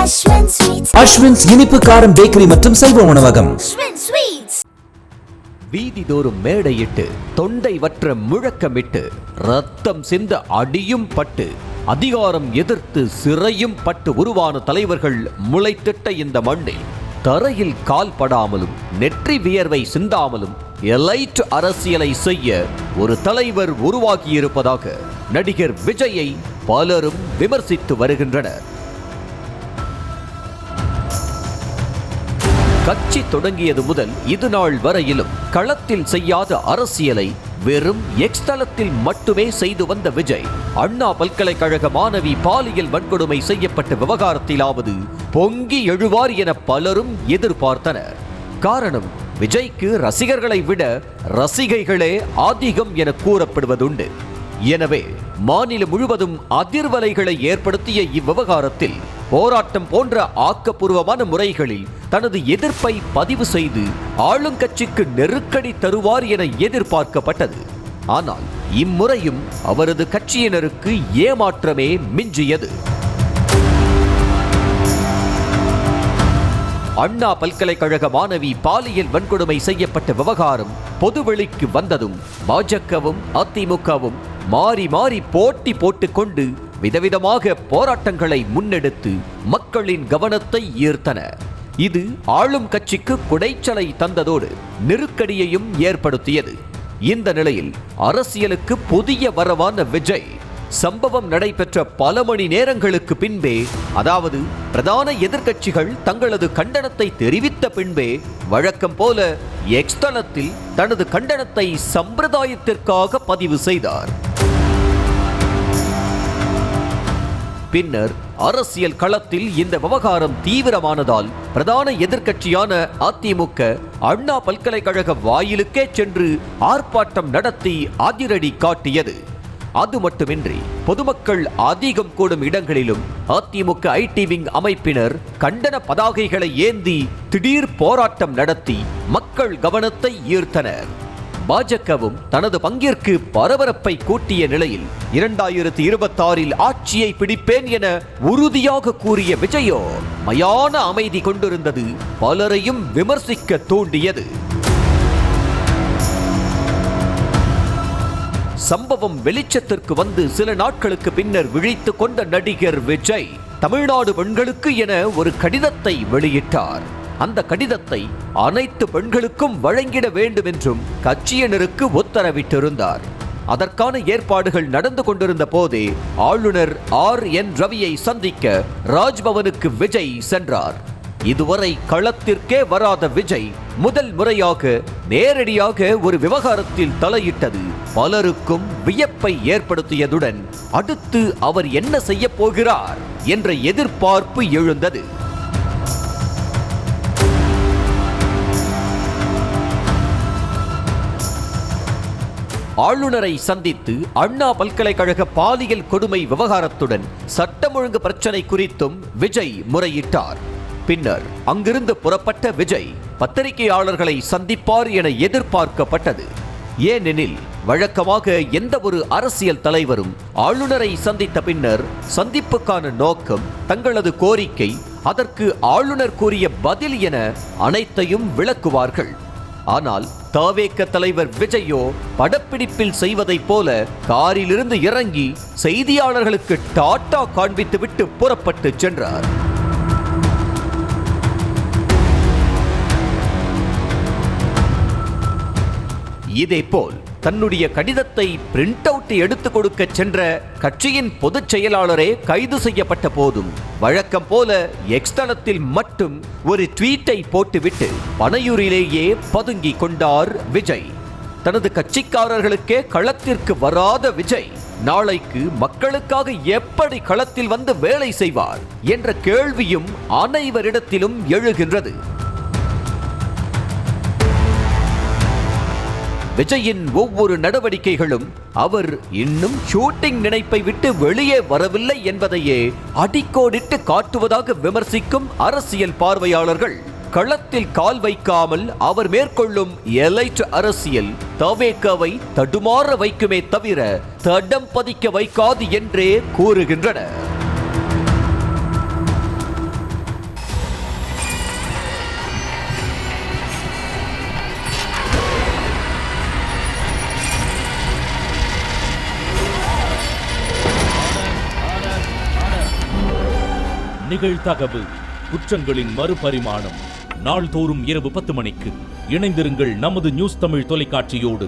அஸ்வின்ஸ் இனிப்பு காரம் பேக்கரி மற்றும் செல்வ உணவகம். வீதிதோறும் மேடையிட்டு தொண்டை வற்ற முழக்கமிட்டு ரத்தம் சிந்த அடியும் பட்டு அதிகாரம் எதிர்த்து சிறையும் பட்டு உருவான தலைவர்கள் முளைத்திட்ட இந்த மண்ணில் தரையில் கால் படாமலும் நெற்றி வியர்வை சிந்தாமலும் எலைட் அரசியலை செய்ய ஒரு தலைவர் உருவாகியிருப்பதாக நடிகர் விஜயை பலரும் விமர்சித்து வருகின்றனர். கட்சி தொடங்கியது முதல் இது நாள் வரையிலும் களத்தில் செய்யாத அரசியலை வெறும் எக்ஸ் தளத்தில் மட்டுமே செய்து வந்த விஜய் அண்ணா பல்கலைக்கழக மாணவி பாலியல் வன்கொடுமை செய்யப்பட்ட விவகாரத்திலாவது பொங்கி எழுவார் என பலரும் எதிர்பார்த்தனர். காரணம், விஜய்க்கு ரசிகர்களை விட ரசிகைகளே அதிகம் என கூறப்படுவதுண்டு. எனவே மாநிலம் முழுவதும் அதிர்வலைகளை ஏற்படுத்திய இவ்விவகாரத்தில் போராட்டம் போன்ற ஆக்கப்பூர்வமான முறைகளில் தனது எதிர்ப்பை பதிவு செய்து ஆளுங்கட்சிக்கு நெருக்கடி தருவார் என எதிர்பார்க்கப்பட்டது. ஆனால் இம்முறையும் அவரது கட்சியினருக்கு ஏமாற்றமே மிஞ்சியது. அண்ணா பல்கலைக்கழக மாணவி பாலியல் வன்கொடுமை செய்யப்பட்ட விவகாரம் பொதுவெளிக்கு வந்ததும் பாஜகவும் அதிமுகவும் மாறி மாறி போட்டி போட்டுக்கொண்டு விதவிதமாக போராட்டங்களை முன்னெடுத்து மக்களின் கவனத்தை ஈர்த்தன. இது ஆளும் கட்சிக்கு குடைச்சலை தந்ததோடு நெருக்கடியையும் ஏற்படுத்தியது. இந்த நிலையில் அரசியலுக்கு புதிய வரவான விஜய் சம்பவம் நடைபெற்ற பல மணி நேரங்களுக்கு பின்பே, அதாவது பிரதான எதிர்க்கட்சிகள் தங்களது கண்டனத்தை தெரிவித்த பின்பே வழக்கம் போல எக்ஸ் தளத்தில் தனது கண்டனத்தை சம்பிரதாயத்திற்காக பதிவு செய்தார். பின்னர் அரசியல் களத்தில் இந்த விவகாரம் தீவிரமானதால் பிரதான எதிர்க்கட்சியான அதிமுக அண்ணா பல்கலைக்கழக வாயிலுக்கே சென்று ஆர்ப்பாட்டம் நடத்தி அதிரடி காட்டியது. அது மட்டுமின்றி பொதுமக்கள் அதிகம் கூடும் இடங்களிலும் அதிமுக ஐடி விங் அமைப்பினர் கண்டன பதாகைகளை ஏந்தி திடீர் போராட்டம் நடத்தி மக்கள் கவனத்தை ஈர்த்தனர். பாஜகவும் தனது பங்கிற்கு பரபரப்பை கூட்டிய நிலையில் 2026 ஆட்சியை பிடிப்பேன் என உறுதியாக கூறிய விஜயோ மயான அமைதி கொண்டிருந்தது பலரையும் விமர்சிக்க தூண்டியது. சம்பவம் வெளிச்சத்திற்கு வந்து சில நாட்களுக்கு பின்னர் விழித்துக் கொண்ட நடிகர் விஜய் தமிழ்நாடு பெண்களுக்கு என ஒரு கடிதத்தை வெளியிட்டார். அந்த கடிதத்தை அனைத்து பெண்களுக்கும் வழங்கிட வேண்டும் என்றும் கட்சியினருக்கு உத்தரவிட்டிருந்தார். அதற்கான ஏற்பாடுகள் நடந்து கொண்டிருந்த போதே ஆளுநர் RN ரவியை சந்திக்க ராஜ்பவனுக்கு விஜய் சென்றார். இதுவரை களத்திற்கே வராத விஜய் முதல் முறையாக நேரடியாக ஒரு விவகாரத்தில் தலையிட்டது பலருக்கும் வியப்பை ஏற்படுத்தியதுடன் அடுத்து அவர் என்ன செய்ய போகிறார் என்ற எதிர்பார்ப்பு எழுந்தது. ஆளுநரை சந்தித்து அண்ணா பல்கலைக்கழக பாலியல் கொடுமை விவகாரத்துடன் சட்டம் ஒழுங்கு பிரச்சனை குறித்தும் விஜய் முறையிட்டார். பின்னர் அங்கிருந்து புறப்பட்ட விஜய் பத்திரிகையாளர்களை சந்திப்பார் என எதிர்பார்க்கப்பட்டது. ஏனெனில் வழக்கமாக எந்த ஒரு அரசியல் தலைவரும் ஆளுநரை சந்தித்த பின்னர் சந்திப்புக்கான நோக்கம், தங்களது கோரிக்கை, அதற்கு ஆளுநர் கூறிய பதில் என அனைத்தையும் விளக்குவார்கள். ஆனால் தவேக தலைவர் விஜயோ படப்பிடிப்பில் செய்வதைப் போல காரிலிருந்து இறங்கி செய்தியாளர்களுக்கு டாட்டா காண்பித்துவிட்டு புறப்பட்டு சென்றார். இதேபோல் தன்னுடைய கடிதத்தை பிரிண்ட் அவுட் எடுத்துக் கொடுக்க சென்ற கட்சியின் பொதுச் செயலாளரே கைது செய்யப்பட்ட போதும் வழக்கம் போல எக்ஸ் தளத்தில் மட்டும் ஒரு ட்வீட்டை போட்டுவிட்டு பனையூரிலேயே பதுங்கி கொண்டார் விஜய். தனது கட்சிக்காரர்களுக்கே களத்திற்கு வராத விஜய் நாளைக்கு மக்களுக்காக எப்படி களத்தில் வந்து வேலை செய்வார் என்ற கேள்வியும் அனைவரிடத்திலும் எழுகின்றது. விஜயின் ஒவ்வொரு நடவடிக்கைகளும் அவர் இன்னும் ஷூட்டிங் நினைப்பை விட்டு வெளியே வரவில்லை என்பதையே அடிக்கோடிட்டு காட்டுவதாக விமர்சிக்கும் அரசியல் பார்வையாளர்கள் களத்தில் கால் வைக்காமல் அவர் மேற்கொள்ளும் எலைட் அரசியல் தவேகவை தடுமாற வைக்குமே தவிர தடம் பதிக்க வைக்காது என்றே கூறுகின்றனர். நிகழ்தகவு, குற்றங்களின் மறுபரிமாணம். நாள்தோறும் இரவு 10 மணிக்கு இணைந்திருங்கள் நமது நியூஸ் தமிழ் தொலைக்காட்சியோடு.